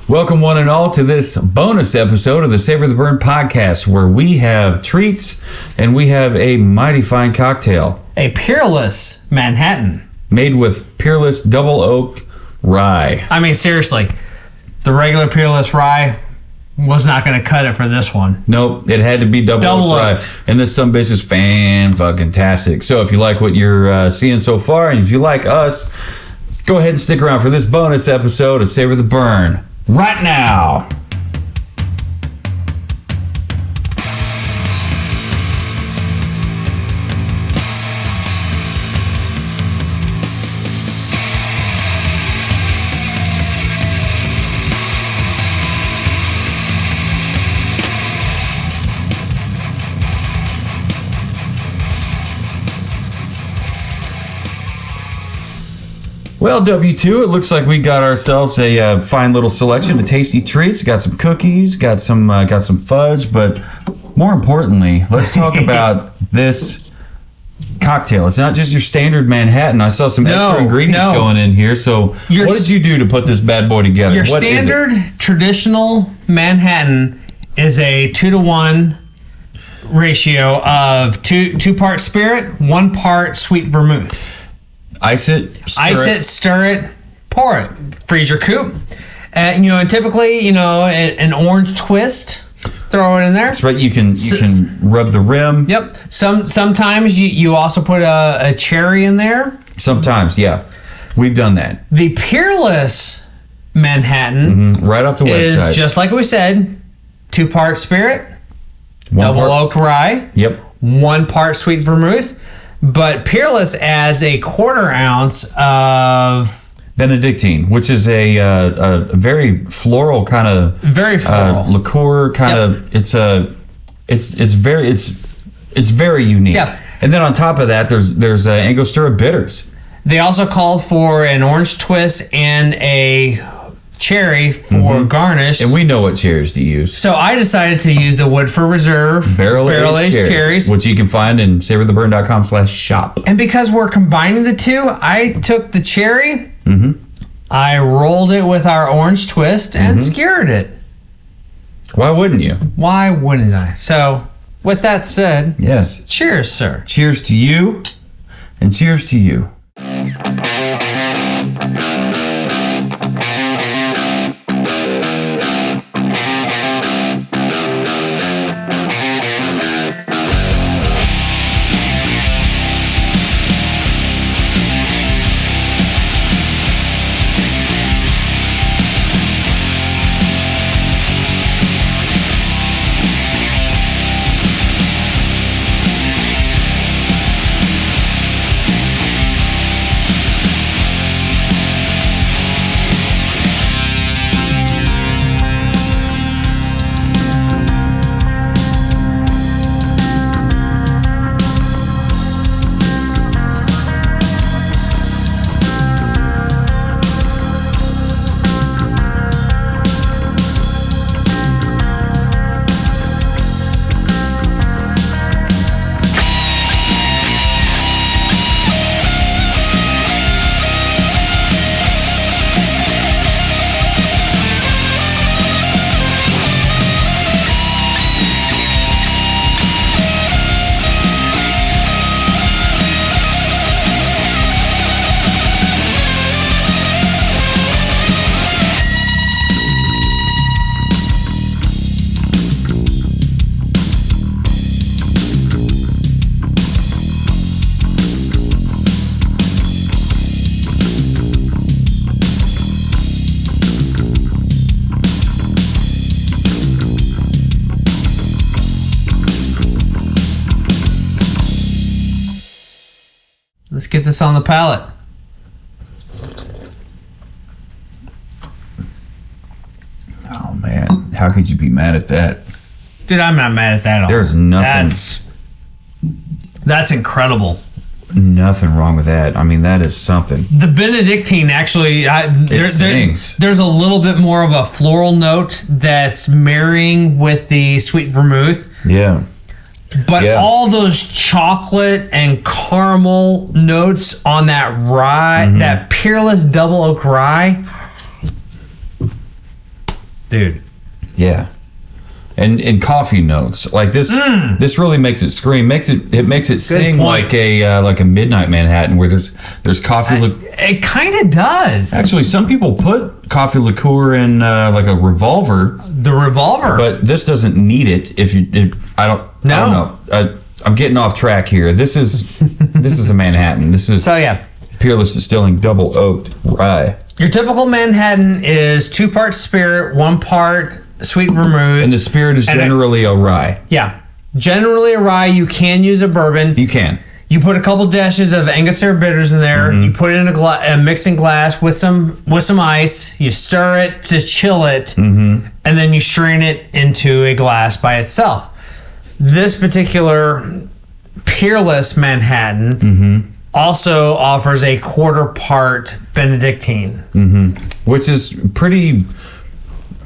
Welcome one and all to this bonus episode of the Savor the Burn podcast, where we have treats and we have a mighty fine cocktail. A Peerless Manhattan. Made with Peerless Double Oak Rye. I mean, seriously, the regular Peerless Rye was not going to cut it for this one. Nope, it had to be Double Oak Rye. And this sumbitch is fan-fucking-tastic. So if you like what you're seeing so far, and if you like us, go ahead and stick around for this bonus episode of Savor the Burn. Right now. Well, W2, it looks like we got ourselves a fine little selection of tasty treats. Got some cookies, got some fudge, but more importantly, let's talk about this cocktail. It's not just your standard Manhattan. I saw some extra ingredients going in here. So what did you do to put this bad boy together? Your standard traditional Manhattan is a 2-to-1 ratio of two part spirit, 1 part sweet vermouth. Ice it, stir it, pour it. Freeze your coupe. And typically, an orange twist, throw it in there. That's right. You can rub the rim. Yep. Sometimes you also put a cherry in there. Sometimes, yeah. We've done that. The Peerless Manhattan, right off the website, is just like we said, 2 part spirit, Double Oak Rye. Yep. 1 part sweet vermouth. But Peerless adds a 1/4 ounce of Benedictine, which is a very floral kind of liqueur kind of. It's very unique. Yeah. And then on top of that, there's Angostura bitters. They also called for an orange twist and a cherry for garnish. And we know what cherries to use. So I decided to use the Woodford Reserve barrel-aged cherries, which you can find in savortheburn.com/shop. And because we're combining the two, I took the cherry, I rolled it with our orange twist, and skewered it. Why wouldn't you? Why wouldn't I? So, with that said, yes. Cheers, sir. Cheers to you, and cheers to you. Let's get this on the palate. Oh, man. How could you be mad at that? Dude, I'm not mad at that at all. There's nothing. That's incredible. Nothing wrong with that. I mean, that is something. The Benedictine actually, there's a little bit more of a floral note that's marrying with the sweet vermouth. Yeah. But all those chocolate and caramel notes on that rye, that Peerless Double Oak Rye, Dude. Yeah. And coffee notes like this. This really makes it scream. It makes it sing point. like a midnight Manhattan where there's coffee. It kind of does. Actually, some people put coffee liqueur in like a revolver. The revolver, but this doesn't need it. I don't know. I'm getting off track here. This is a Manhattan. This is Peerless Distilling Double Oak Rye. Your typical Manhattan is 2 parts spirit, 1 part sweet vermouth. And the spirit is generally a rye. Yeah. Generally a rye. You can use a bourbon. You can. You put a couple dashes of Angostura bitters in there. You put it in a mixing glass with some ice. You stir it to chill it. And then you strain it into a glass by itself. This particular Peerless Manhattan also offers a 1/4 part Benedictine. Which is pretty...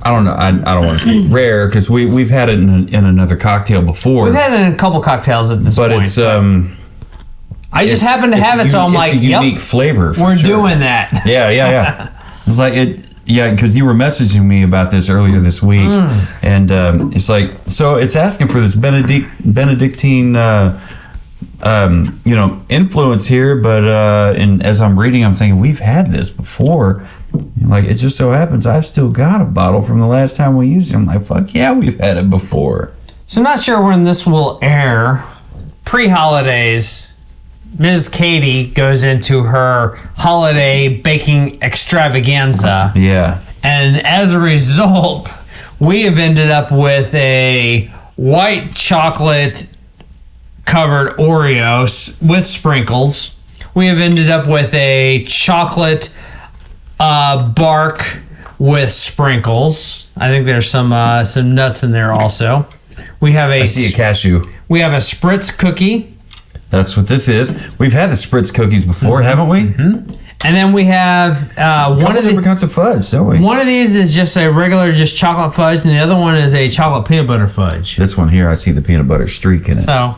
I don't know. I don't want to say rare because we've had it in another cocktail before. We've had it in a couple cocktails at this point. But it's I just happen to have it, so I'm like, it's a unique flavor. We're doing that. Yeah. It's like it. Yeah, because you were messaging me about this earlier this week, and it's like so. It's asking for this Benedictine, influence here, but and as I'm reading, I'm thinking we've had this before. Like it just so happens I've still got a bottle from the last time we used it. I'm like, fuck yeah, we've had it before. So not sure when this will air. Pre-holidays, Ms. Katie goes into her holiday baking extravaganza. Yeah. And as a result, we have ended up with a white chocolate covered Oreos with sprinkles. We have ended up with a chocolate bark with sprinkles. I think there's some nuts in there also. I see a cashew. We have a spritz cookie. That's what this is. We've had the spritz cookies before, haven't we? And then we have one of the different kinds of fudge, don't we? One of these is just a regular just chocolate fudge, and the other one is a chocolate peanut butter fudge. This one here, I see the peanut butter streak in it. So,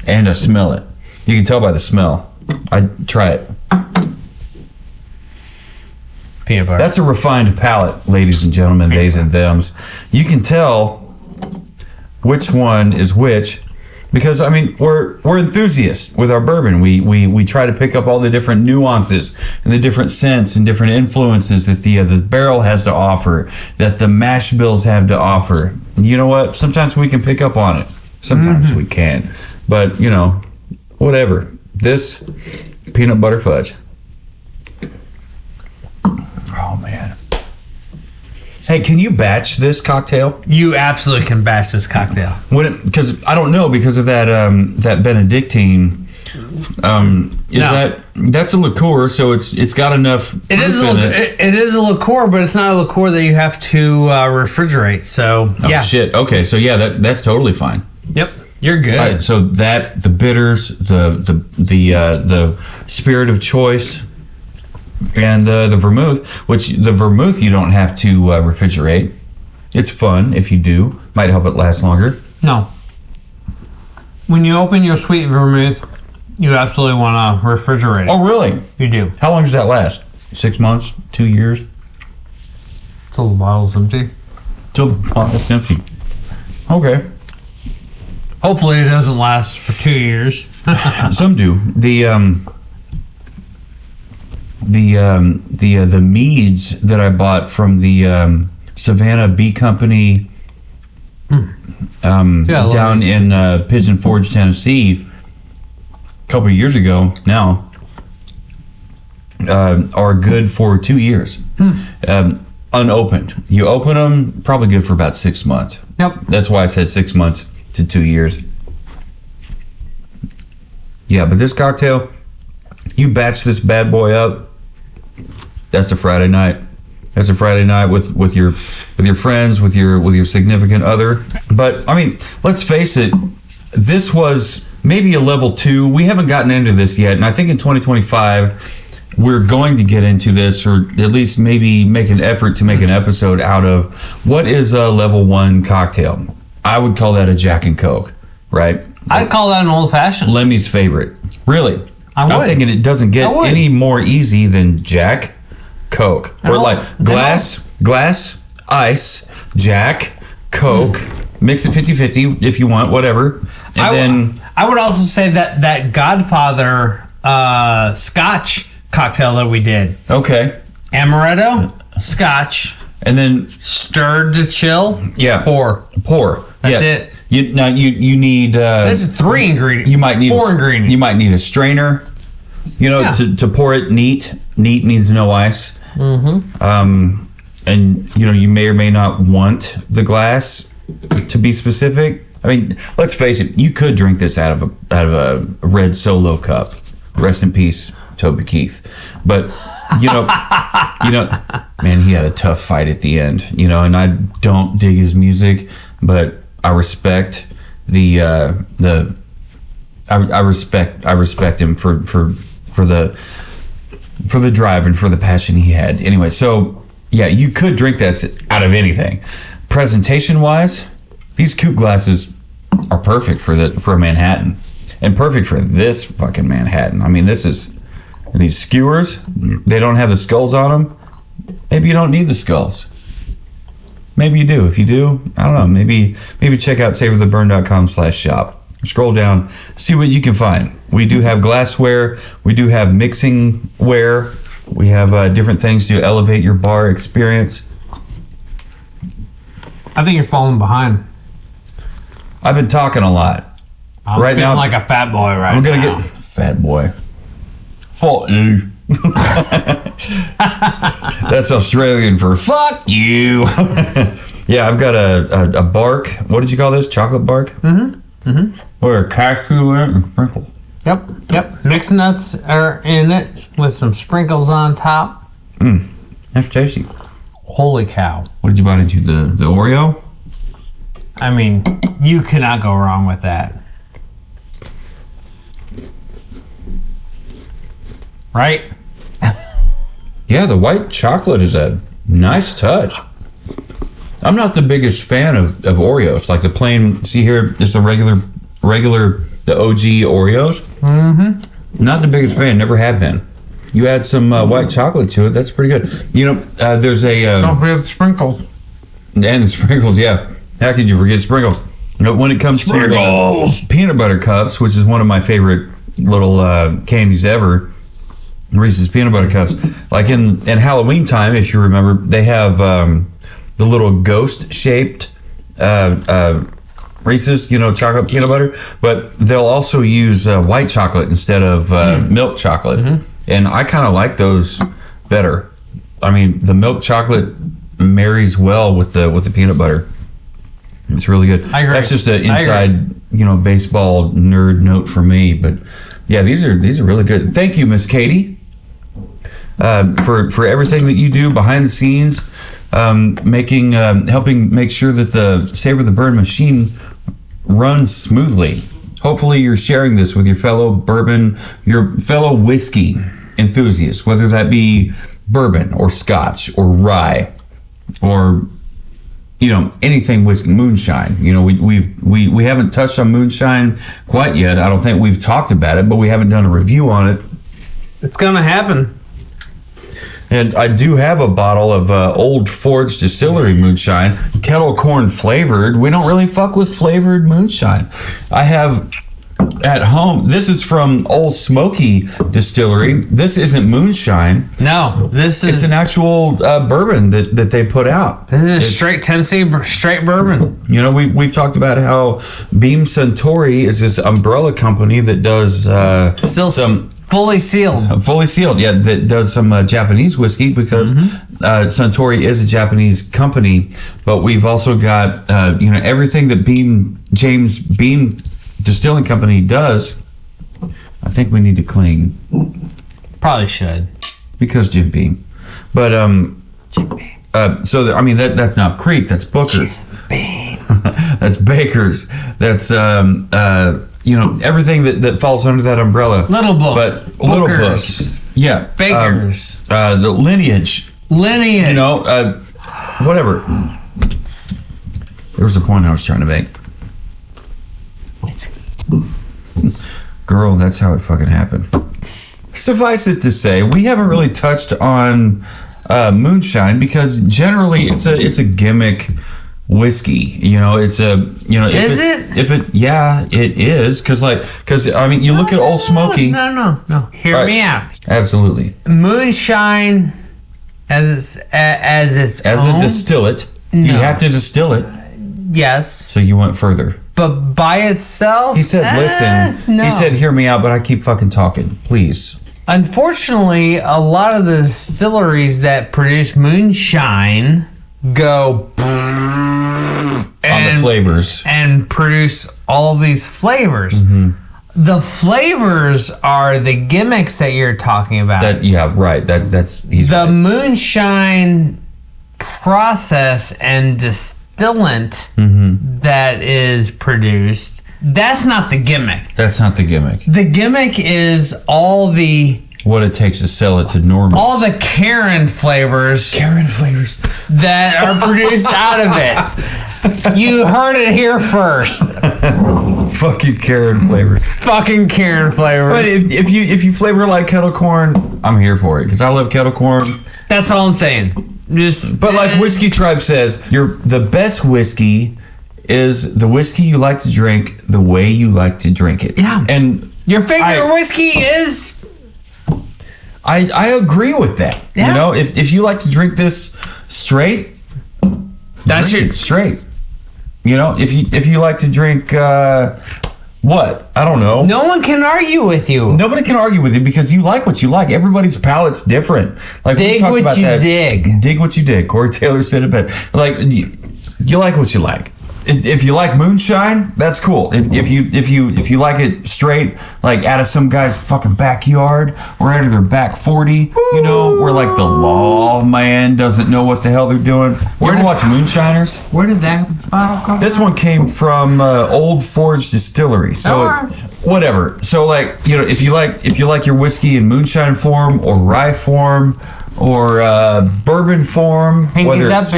and I smell it. You can tell by the smell. I'd try it. Peanut butter. That's a refined palate, ladies and gentlemen, theys and thems. You can tell which one is which because I mean we're enthusiasts with our bourbon. We try to pick up all the different nuances and the different scents and different influences that the barrel has to offer, that the mash bills have to offer. And you know what? Sometimes we can pick up on it. Sometimes we can't. But whatever. This peanut butter fudge. Oh man. Hey, can you batch this cocktail? You absolutely can batch this cocktail. Because I don't know because of that that Benedictine. That's a liqueur, so it's got enough. It is a liqueur, but it's not a liqueur that you have to refrigerate. So yeah. Shit. Okay, so yeah, that's totally fine. Yep, you're good. All right, so that the bitters, the spirit of choice. And the vermouth, which the vermouth you don't have to refrigerate. It's fun if you do. Might help it last longer. No. When you open your sweet vermouth, you absolutely want to refrigerate it. Oh, really? You do. How long does that last? 6 months? 2 years? Till the bottle's empty. Till the bottle's empty. Okay. Hopefully it doesn't last for 2 years. Some do. The meads that I bought from the Savannah Bee Company down in Pigeon Forge, Tennessee, a couple of years ago now, are good for 2 years. Unopened. You open them, probably good for about 6 months. Yep. That's why I said 6 months to 2 years. Yeah, but this cocktail, you batch this bad boy up. That's a Friday night. That's a Friday night with your friends, with your significant other. But I mean, let's face it, this was maybe a level 2. We haven't gotten into this yet, and I think in 2025 we're going to get into this, or at least maybe make an effort to make an episode out of what is a level 1 cocktail. I would call that a Jack and Coke, right? I'd call that an old fashioned. Lemmy's favorite. Really? I'm thinking it doesn't get any more easy than Jack, Coke, or like glass, ice, Jack, Coke, mix it 50-50 if you want, whatever. And I would also say that Godfather Scotch cocktail that we did. Okay. Amaretto, Scotch, and then stirred to chill. Yeah. Pour. That's it. You need. This is 3 ingredients. You might need 4 ingredients. You might need a strainer. To pour it neat. Neat means no ice. Mm-hmm. And you may or may not want the glass to be specific. I mean, let's face it. You could drink this out of a red Solo cup. Rest in peace, Toby Keith. But man, he had a tough fight at the end. And I don't dig his music, but I respect I respect him for the drive and for the passion he had. Anyway, so yeah, you could drink that out of anything. Presentation wise, these coupe glasses are perfect for a Manhattan, and perfect for this fucking Manhattan. I mean, these skewers, they don't have the skulls on them. Maybe you don't need the skulls. Maybe you do. If you do, I don't know. Maybe check out savortheburn.com/shop. Scroll down, see what you can find. We do have glassware. We do have mixing ware. We have different things to elevate your bar experience. I think you're falling behind. I've been talking a lot. I'm right now, like a fat boy right now. I'm gonna get fat boy. Fuck you. That's Australian for fuck you. Yeah, I've got a bark. What did you call this? Chocolate bark? Mm-hmm. Where cashew in it and sprinkles. Yep. Mixed nuts are in it with some sprinkles on top. That's tasty. Holy cow. What did you bite into? The Oreo? I mean, you cannot go wrong with that. Right? Yeah, the white chocolate is a nice touch. I'm not the biggest fan of Oreos. Like the plain, see here, just the regular, the OG Oreos. Mm-hmm. Not the biggest fan, never have been. You add some white chocolate to it, that's pretty good. There's a... Don't forget the sprinkles. And the sprinkles, yeah. How could you forget sprinkles? When it comes to peanut butter cups, which is one of my favorite little candies ever, Reese's peanut butter cups. Like in Halloween time, if you remember, they have the little ghost-shaped Reese's, chocolate peanut butter, but they'll also use white chocolate instead of milk chocolate. Mm-hmm. And I kind of like those better. I mean, the milk chocolate marries well with the peanut butter. It's really good. I agree. That's just an inside, baseball nerd note for me. But yeah, these are really good. Thank you, Miss Katie, for everything that you do behind the scenes, helping make sure that the Savor the Burn machine runs smoothly. Hopefully, you're sharing this with your fellow whiskey enthusiasts, whether that be bourbon or Scotch or rye or anything whiskey, moonshine. We haven't touched on moonshine quite yet. I don't think we've talked about it, but we haven't done a review on it. It's gonna happen. And I do have a bottle of Old Forge Distillery moonshine, kettle corn flavored. We don't really fuck with flavored moonshine. I have at home. This is from Old Smoky Distillery. This isn't moonshine. No, it's an actual bourbon that they put out. This is straight Tennessee straight bourbon. We've talked about how Beam Suntory is this umbrella company that does some fully sealed, yeah, that does some Japanese whiskey because Suntory is a Japanese company. But we've also got everything that James Beam Distilling Company does. I think we need to clean. Probably should. Because Jim Beam. But Jim Beam. That's not Creek, that's Booker's. Jim Beam. That's Baker's. That's everything that falls under that umbrella. Little Book. But Bookers. Little Book. Yeah. Baker's. The lineage. Whatever. There was a point I was trying to make. Girl, that's how it fucking happened. Suffice it to say, we haven't really touched on moonshine because generally it's a gimmick whiskey. It's a if it is because I mean you look at Old Smoky. No. Hear me out. Absolutely. Moonshine as a distillate, you have to distill it. Yes. So you went further. But by itself, he said, "Listen." No. He said, "Hear me out," but I keep fucking talking. Please. Unfortunately, a lot of the distilleries that produce moonshine go on the flavors and produce all these flavors. Mm-hmm. The flavors are the gimmicks that you're talking about. That's easy. The moonshine process and distillant that is produced. That's not the gimmick. That's not the gimmick. The gimmick is what it takes to sell it to normal. All the Karen flavors that are produced out of it. You heard it here first. Fucking Karen flavors. Fucking Karen flavors. But if you flavor like kettle corn, I'm here for it because I love kettle corn. That's all I'm saying. But like Whiskey Tribe says, the best whiskey is the whiskey you like to drink the way you like to drink it. Yeah. And your favorite whiskey is... I agree with that. Yeah. If you like to drink this straight, that's drink it straight. If you like to drink what? I don't know. No one can argue with you. Nobody can argue with you because you like what you like. Everybody's palate's different. Like dig what you dig. Dig what you dig. Corey Taylor said it best. Like you like what you like. If you like moonshine, that's cool. If you like it straight, like out of some guy's fucking backyard or out of their back 40, where like the law man doesn't know what the hell they're doing. You ever watch Moonshiners? Where did that bottle come This one came from Old Forge Distillery. So whatever. So like if you like your whiskey in moonshine form or rye form or bourbon form, whether it's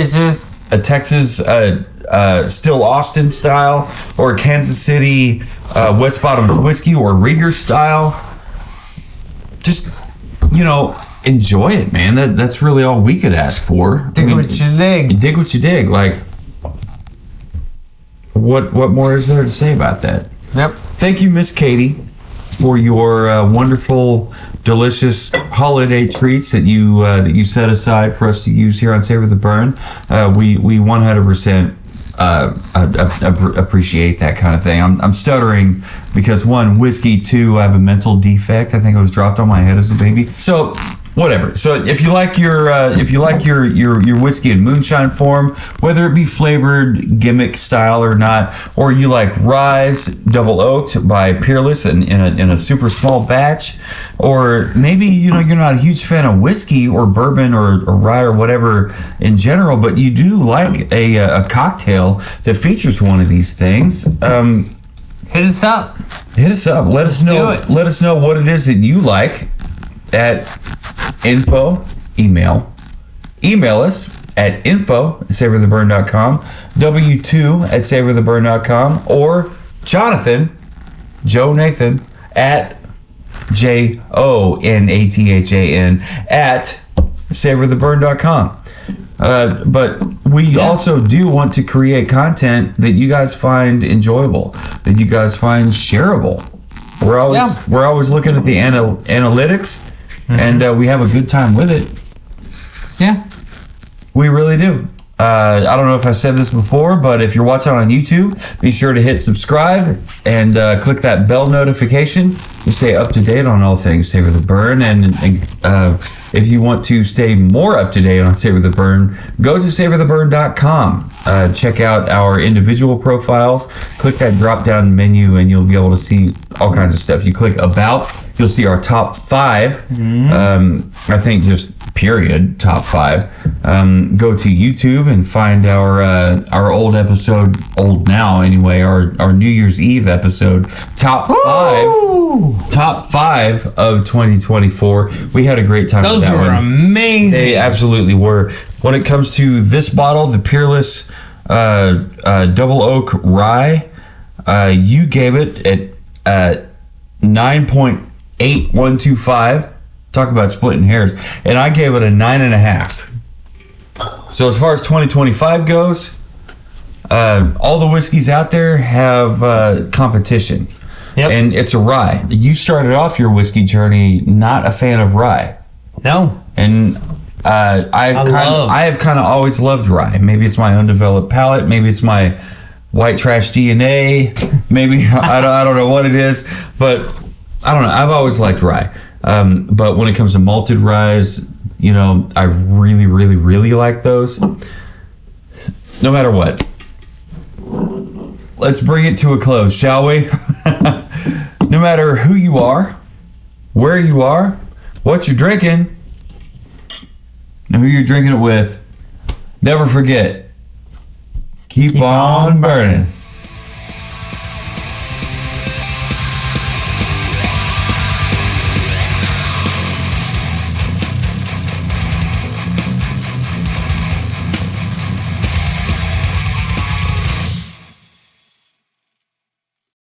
a Texas. Still Austin style or Kansas City West Bottoms whiskey or Rieger style, just enjoy it, man. That's really all we could ask for. Dig what you dig. Dig what you dig. Like what more is there to say about that? Yep. Thank you, Miss Katie, for your wonderful, delicious holiday treats that you set aside for us to use here on Savor the Burn. We 100% appreciate that kind of thing. I'm stuttering because 1, whiskey, 2, I have a mental defect. I think it was dropped on my head as a baby. So whatever. So if you like your whiskey in moonshine form, whether it be flavored gimmick style or not, or you like Rye's Double Oaked by Peerless in a super small batch, or maybe you're not a huge fan of whiskey or bourbon or rye or whatever in general, but you do like a cocktail that features one of these things. Hit us up. Let us know what it is that you like at email us at info@savortheburn.com, w2@savortheburn.com, or Joe Nathan at JONATHAN at savortheburn.com. But we also do want to create content that you guys find enjoyable, that you guys find shareable. We're always looking at the analytics, and we have a good time with it. Yeah, we really do. I don't know if I said this before, but if you're watching on YouTube, be sure to hit subscribe and click that bell notification to stay up to date on all things Savor the Burn. And if you want to stay more up to date on Savor the Burn, go to savortheburn.com. Check out our individual profiles. Click that drop-down menu, and you'll be able to see all kinds of stuff. You click About, you'll see our top 5. I think just period, top 5. Go to YouTube and find our old episode, old now anyway, our New Year's Eve episode, top 5 of 2024. We had a great time with that one. Those were amazing. They absolutely were. When it comes to this bottle, the Peerless Double Oak Rye, you gave it at 9.8125. Talk about splitting hairs. And I gave it a 9.5. So as far as 2025 goes, all the whiskeys out there have competition. Yep. And it's a rye. You started off your whiskey journey not a fan of rye. No. And I have kind of always loved rye. Maybe it's my undeveloped palate. Maybe it's my white trash DNA. Maybe I don't know what it is, but I don't know. I've always liked rye. But when it comes to malted ryes, you know, I really, really, really like those. No matter what. Let's bring it to a close, shall we? No matter who you are, where you are, what you're drinking, and who you're drinking it with, never forget, keep on burning.